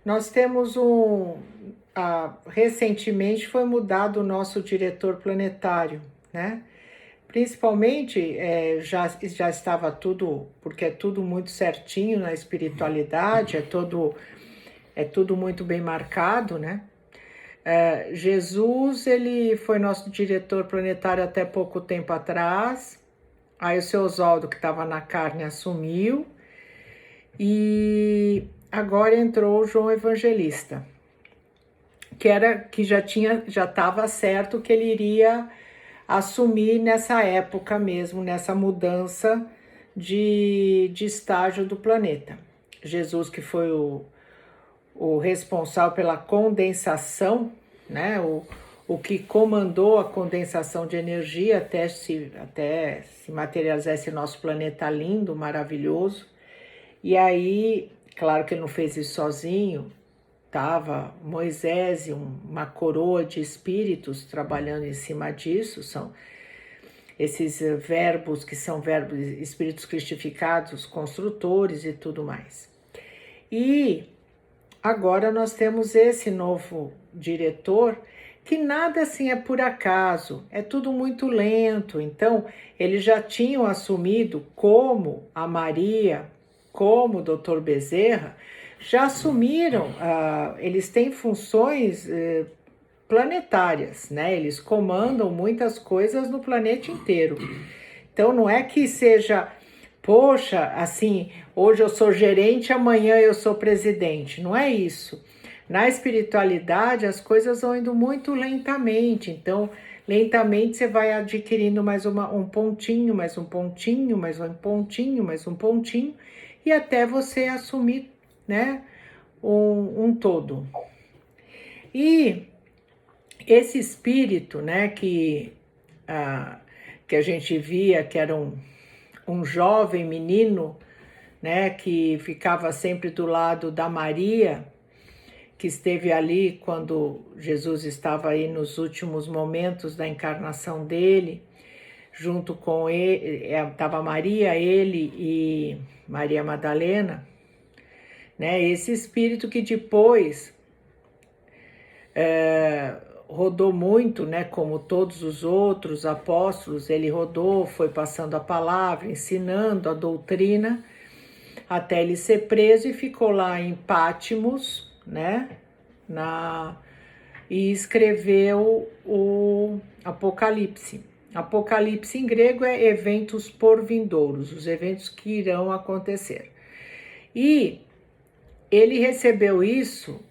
Nós temos recentemente foi mudado o nosso diretor planetário, né? Principalmente, já estava tudo, porque é tudo muito certinho na espiritualidade, é tudo muito bem marcado, né? Jesus, ele foi nosso diretor planetário até pouco tempo atrás. Aí o seu Oswaldo, que estava na carne, assumiu. E agora entrou o João Evangelista, que já estava certo que ele iria assumir nessa época mesmo, nessa mudança de estágio do planeta. Jesus, que foi o responsável pela condensação, né? O que comandou a condensação de energia até se materializar esse nosso planeta lindo, maravilhoso. E aí, claro que ele não fez isso sozinho, estava Moisés e uma coroa de espíritos trabalhando em cima disso, são esses verbos que são verbos, espíritos cristificados, construtores e tudo mais. E agora nós temos esse novo diretor, que nada assim é por acaso, é tudo muito lento. Então, eles já tinham assumido, como a Maria, como o Dr. Bezerra, já assumiram, eles têm funções planetárias, né? Eles comandam muitas coisas no planeta inteiro. Então, não é que seja, poxa, assim, hoje eu sou gerente, amanhã eu sou presidente. Não é isso. Na espiritualidade, as coisas vão indo muito lentamente. Então, lentamente você vai adquirindo mais um pontinho, mais um pontinho, mais um pontinho, mais um pontinho, e até você assumir, né, um todo. E esse espírito, né, que a gente via que era um jovem menino, né, que ficava sempre do lado da Maria, que esteve ali quando Jesus estava aí nos últimos momentos da encarnação dele, junto com ele, estava Maria, ele e Maria Madalena, né, esse espírito que depois rodou muito, né, como todos os outros apóstolos, ele rodou, foi passando a palavra, ensinando a doutrina, até ele ser preso e ficou lá em Patmos, né, e escreveu o Apocalipse. Apocalipse em grego é eventos por vindouros, os eventos que irão acontecer. E ele recebeu isso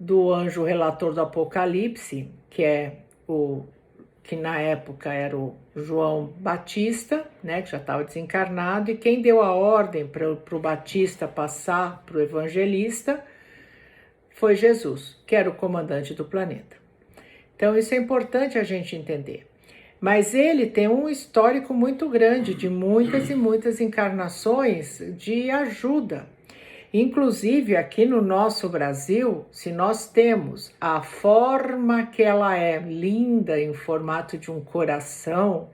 do anjo relator do Apocalipse, que na época era o João Batista, né, que já estava desencarnado, e quem deu a ordem para o Batista passar para o evangelista foi Jesus, que era o comandante do planeta. Então isso é importante a gente entender. Mas ele tem um histórico muito grande de muitas e muitas encarnações de ajuda. Inclusive aqui no nosso Brasil, se nós temos a forma que ela é linda em formato de um coração,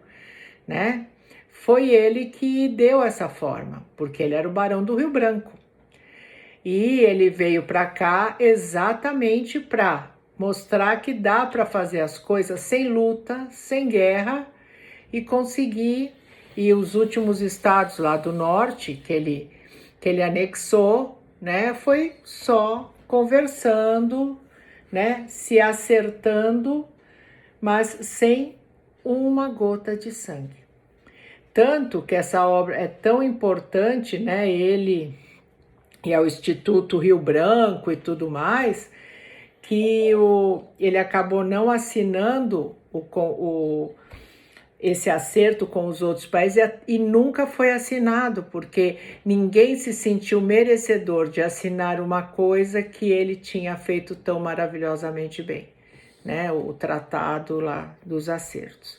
né? Foi ele que deu essa forma, porque ele era o Barão do Rio Branco. E ele veio para cá exatamente para mostrar que dá para fazer as coisas sem luta, sem guerra e conseguir. E os últimos estados lá do norte que ele anexou, né, foi só conversando, né, se acertando, mas sem uma gota de sangue. Tanto que essa obra é tão importante, né, ele e ao Instituto Rio Branco e tudo mais, que ele acabou não assinando esse acerto com os outros países e nunca foi assinado, porque ninguém se sentiu merecedor de assinar uma coisa que ele tinha feito tão maravilhosamente bem, né? O tratado lá dos acertos.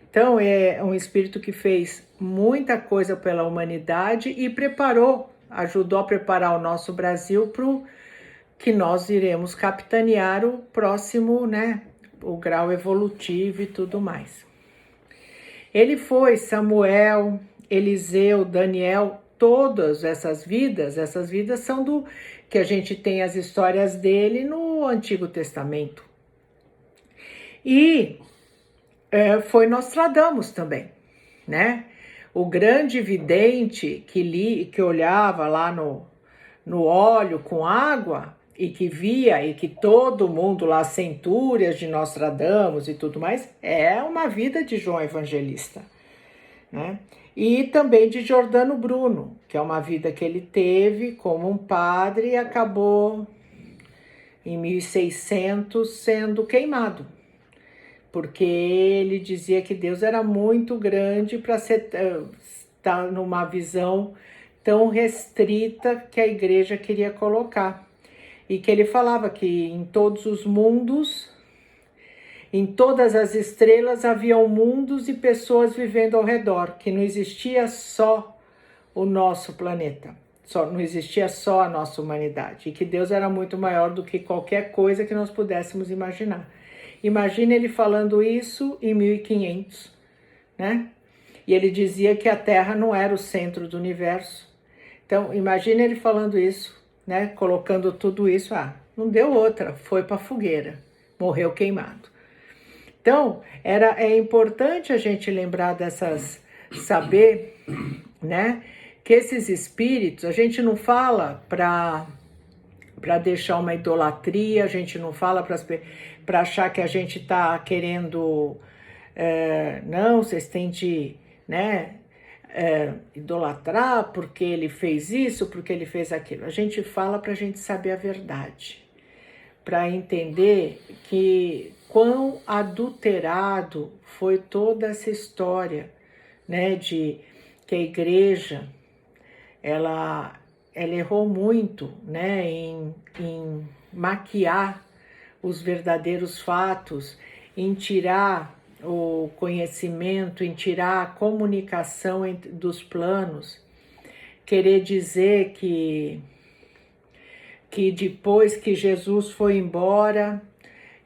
Então é um espírito que fez muita coisa pela humanidade e ajudou a preparar o nosso Brasil para o que nós iremos capitanear o próximo, né? O grau evolutivo e tudo mais. Ele foi Samuel, Eliseu, Daniel, todas essas vidas são do que a gente tem as histórias dele no Antigo Testamento. E foi Nostradamus também, né? O grande vidente que olhava lá no óleo com água e que via, e que todo mundo lá, centúrias de Nostradamus e tudo mais, é uma vida de João Evangelista, né? E também de Giordano Bruno, que é uma vida que ele teve como um padre e acabou em 1600 sendo queimado, porque ele dizia que Deus era muito grande para estar numa visão tão restrita que a igreja queria colocar. E que ele falava que em todos os mundos, em todas as estrelas haviam mundos e pessoas vivendo ao redor, que não existia só o nosso planeta, não existia só a nossa humanidade, e que Deus era muito maior do que qualquer coisa que nós pudéssemos imaginar. Imagina ele falando isso em 1500, né? E ele dizia que a Terra não era o centro do universo. Então, imagina ele falando isso, né? Colocando tudo isso, não deu outra, foi para a fogueira, morreu queimado. Então, é importante a gente lembrar saber, né? Que esses espíritos, a gente não fala para deixar uma idolatria, a gente não fala para achar que a gente está querendo, não, vocês têm de, né, idolatrar porque ele fez isso, porque ele fez aquilo. A gente fala para a gente saber a verdade, para entender que quão adulterado foi toda essa história, né, de que a igreja ela errou muito, né, em maquiar os verdadeiros fatos, em tirar o conhecimento, em tirar a comunicação dos planos, querer dizer que depois que Jesus foi embora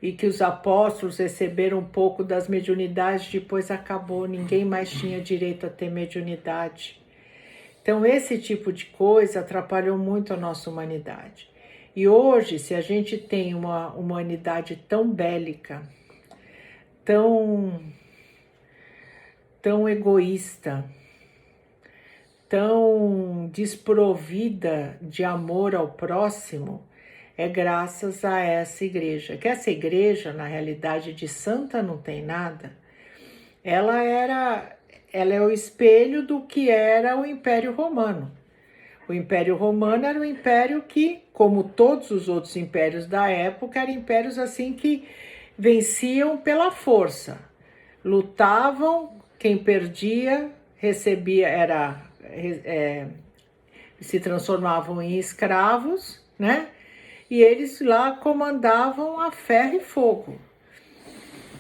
e que os apóstolos receberam um pouco das mediunidades, depois acabou, ninguém mais tinha direito a ter mediunidade. Então esse tipo de coisa atrapalhou muito a nossa humanidade. E hoje, se a gente tem uma humanidade tão bélica, tão egoísta, tão desprovida de amor ao próximo, é graças a essa igreja. Que essa igreja, na realidade, de santa não tem nada. Ela é o espelho do que era o Império Romano. O Império Romano era um império que, como todos os outros impérios da época, eram impérios assim que venciam pela força. Lutavam, quem perdia recebia, se transformavam em escravos, né? E eles lá comandavam a ferro e fogo.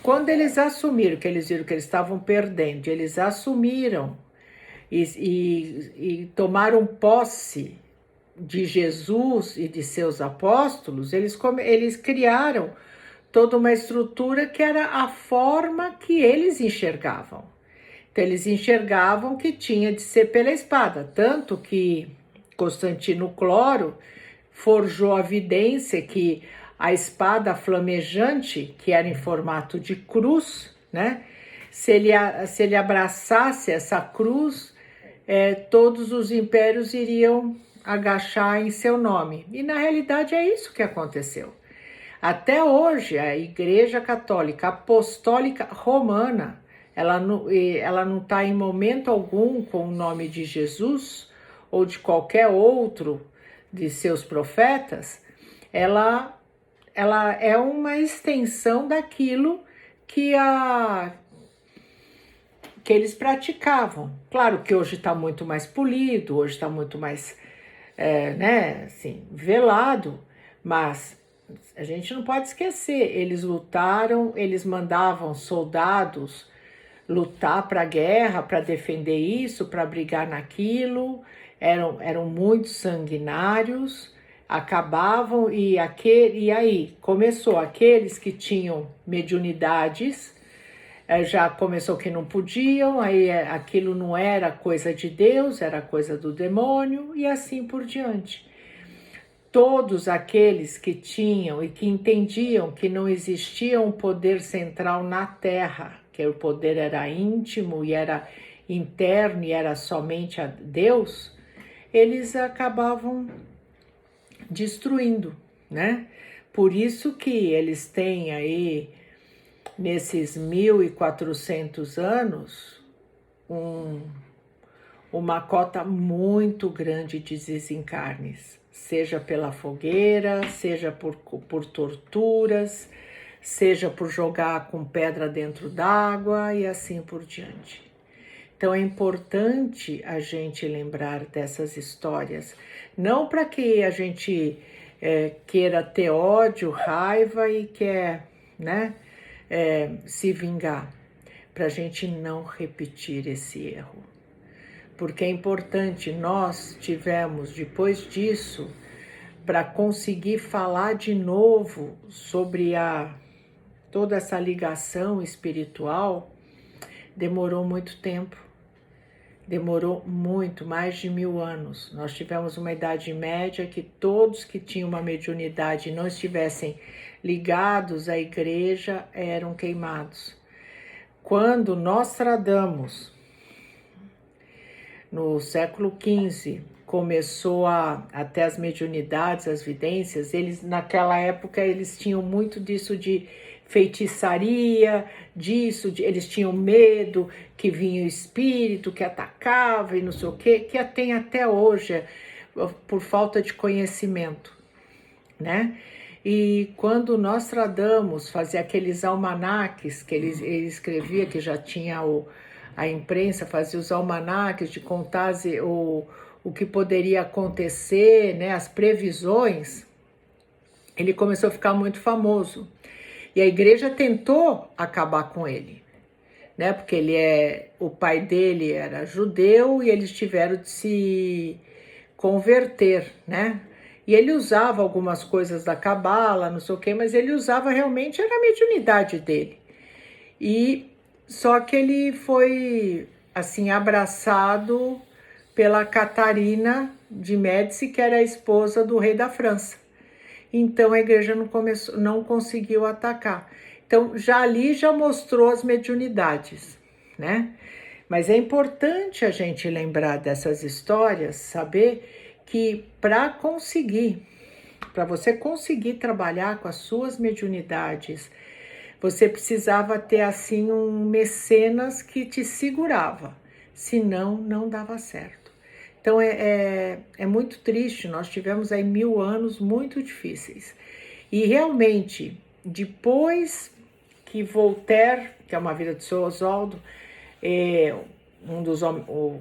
Quando eles assumiram, que eles viram que eles estavam perdendo, eles assumiram e tomaram posse de Jesus e de seus apóstolos, eles criaram toda uma estrutura que era a forma que eles enxergavam. Então, eles enxergavam que tinha de ser pela espada, tanto que Constantino Cloro forjou a vidência que a espada flamejante, que era em formato de cruz, né? Se ele abraçasse essa cruz, todos os impérios iriam agachar em seu nome. E na realidade é isso que aconteceu. Até hoje, a Igreja Católica Apostólica Romana, ela não está em momento algum com o nome de Jesus ou de qualquer outro de seus profetas. Ela é uma extensão daquilo que eles praticavam. Claro que hoje está muito mais polido, hoje está muito mais velado, mas a gente não pode esquecer, eles lutaram, eles mandavam soldados lutar para a guerra, para defender isso, para brigar naquilo, eram muito sanguinários, acabavam e aí começou aqueles que tinham mediunidades, já começou que não podiam, aí aquilo não era coisa de Deus, era coisa do demônio, e assim por diante. Todos aqueles que tinham e que entendiam que não existia um poder central na Terra, que o poder era íntimo e era interno e era somente a Deus, eles acabavam destruindo, né? Por isso que eles têm aí, nesses 1400 anos, uma cota muito grande de desencarnes, seja pela fogueira, seja por torturas, seja por jogar com pedra dentro d'água e assim por diante. Então é importante a gente lembrar dessas histórias, não para que a gente queira ter ódio, raiva e quer, né, se vingar, para a gente não repetir esse erro. Porque é importante, nós tivemos, depois disso, para conseguir falar de novo sobre toda essa ligação espiritual, demorou muito tempo. Demorou muito, mais de 1000 anos. Nós tivemos uma idade média que todos que tinham uma mediunidade e não estivessem ligados à igreja eram queimados. Quando Nostradamus, no século XV, começou até as mediunidades, as vidências, eles naquela época eles tinham muito disso de feitiçaria, eles tinham medo que vinha o espírito, que atacava e não sei o que tem até hoje, por falta de conhecimento, né? E quando Nostradamus fazia aqueles almanaques que ele escrevia, que já tinha a imprensa, fazia os almanaques de contar o que poderia acontecer, né, as previsões, ele começou a ficar muito famoso. E a igreja tentou acabar com ele, né? Porque o pai dele era judeu e eles tiveram de se converter, né? E ele usava algumas coisas da cabala, não sei o quê, mas ele usava realmente, era a mediunidade dele. E só que ele foi, assim, abraçado pela Catarina de Médici, que era a esposa do rei da França. Então a igreja não conseguiu atacar. Então já ali já mostrou as mediunidades, né? Mas é importante a gente lembrar dessas histórias, saber que para você conseguir trabalhar com as suas mediunidades, você precisava ter assim um mecenas que te segurava, senão não dava certo. Então é muito triste, nós tivemos aí 1000 anos muito difíceis. E realmente, depois que Voltaire, que é uma vida de seu Oswaldo,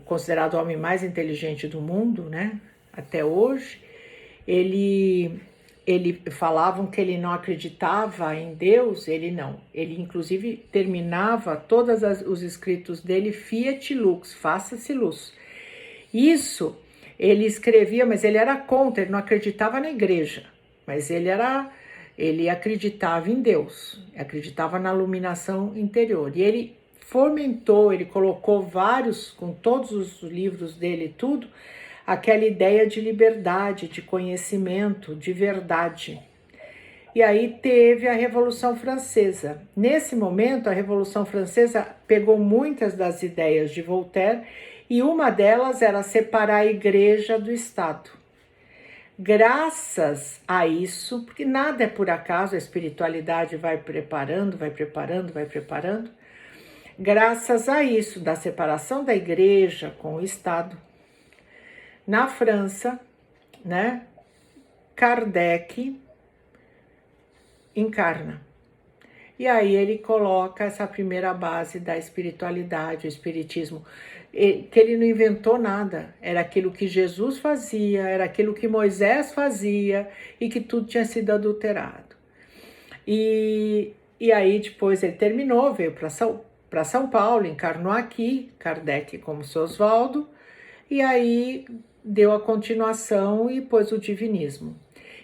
considerado o homem mais inteligente do mundo, né, até hoje, ele falavam que ele não acreditava em Deus, ele inclusive terminava todos os escritos dele, fiat lux, faça-se luz. Isso ele escrevia, mas ele era contra, ele não acreditava na igreja, mas ele acreditava em Deus, acreditava na iluminação interior. E ele fomentou, ele colocou vários, com todos os livros dele e tudo, aquela ideia de liberdade, de conhecimento, de verdade. E aí teve a Revolução Francesa. Nesse momento, a Revolução Francesa pegou muitas das ideias de Voltaire e uma delas era separar a igreja do Estado. Graças a isso, porque nada é por acaso, a espiritualidade vai preparando, graças a isso, da separação da igreja com o Estado, na França, né, Kardec encarna. E aí ele coloca essa primeira base da espiritualidade, o espiritismo, que ele não inventou nada, era aquilo que Jesus fazia, era aquilo que Moisés fazia e que tudo tinha sido adulterado. E aí depois ele terminou, veio para São Paulo, encarnou aqui, Kardec como seu Oswaldo, e aí deu a continuação e pôs o divinismo.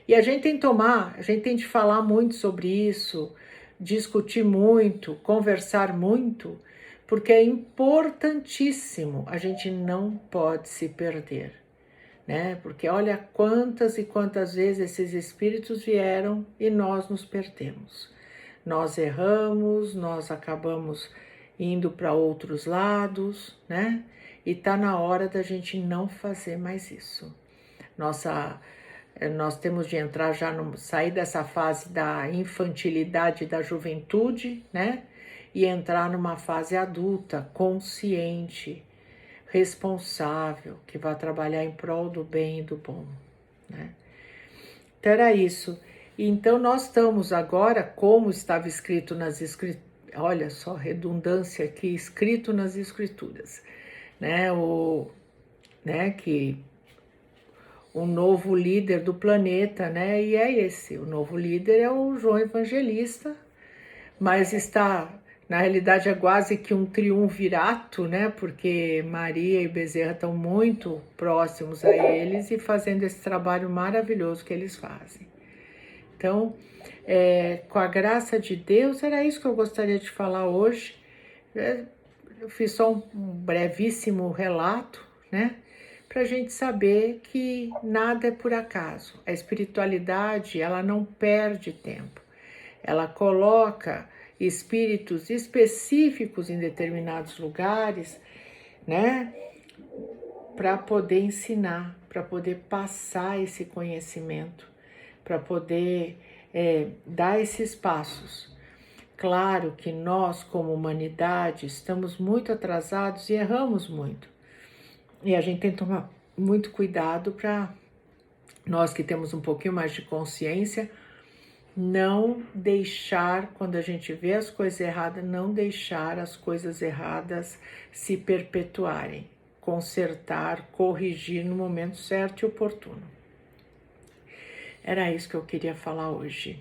E a gente tem de falar muito sobre isso, discutir muito, conversar muito, porque é importantíssimo, a gente não pode se perder, né? Porque olha quantas e quantas vezes esses espíritos vieram e nós nos perdemos. Nós erramos, nós acabamos indo para outros lados, né? E tá na hora da gente não fazer mais isso. Nós temos de entrar já, sair dessa fase da infantilidade, da juventude, né? E entrar numa fase adulta, consciente, responsável, que vai trabalhar em prol do bem e do bom, né? Então era isso. Então nós estamos agora, como estava escrito nas escrituras, olha só, redundância aqui, escrito nas escrituras, né? Que o novo líder do planeta, né? E é esse, o novo líder é o João Evangelista, mas está, na realidade é quase que um triunvirato, né? Porque Maria e Bezerra estão muito próximos a eles e fazendo esse trabalho maravilhoso que eles fazem. Então, com a graça de Deus, era isso que eu gostaria de falar hoje. Eu fiz só um brevíssimo relato, né? Para a gente saber que nada é por acaso. A espiritualidade, ela não perde tempo. Ela coloca espíritos específicos em determinados lugares, né? Para poder ensinar, para poder passar esse conhecimento, para poder dar esses passos. Claro que nós, como humanidade, estamos muito atrasados e erramos muito. E a gente tem que tomar muito cuidado para nós que temos um pouquinho mais de consciência, não deixar, quando a gente vê as coisas erradas, não deixar as coisas erradas se perpetuarem. Consertar, corrigir no momento certo e oportuno. Era isso que eu queria falar hoje.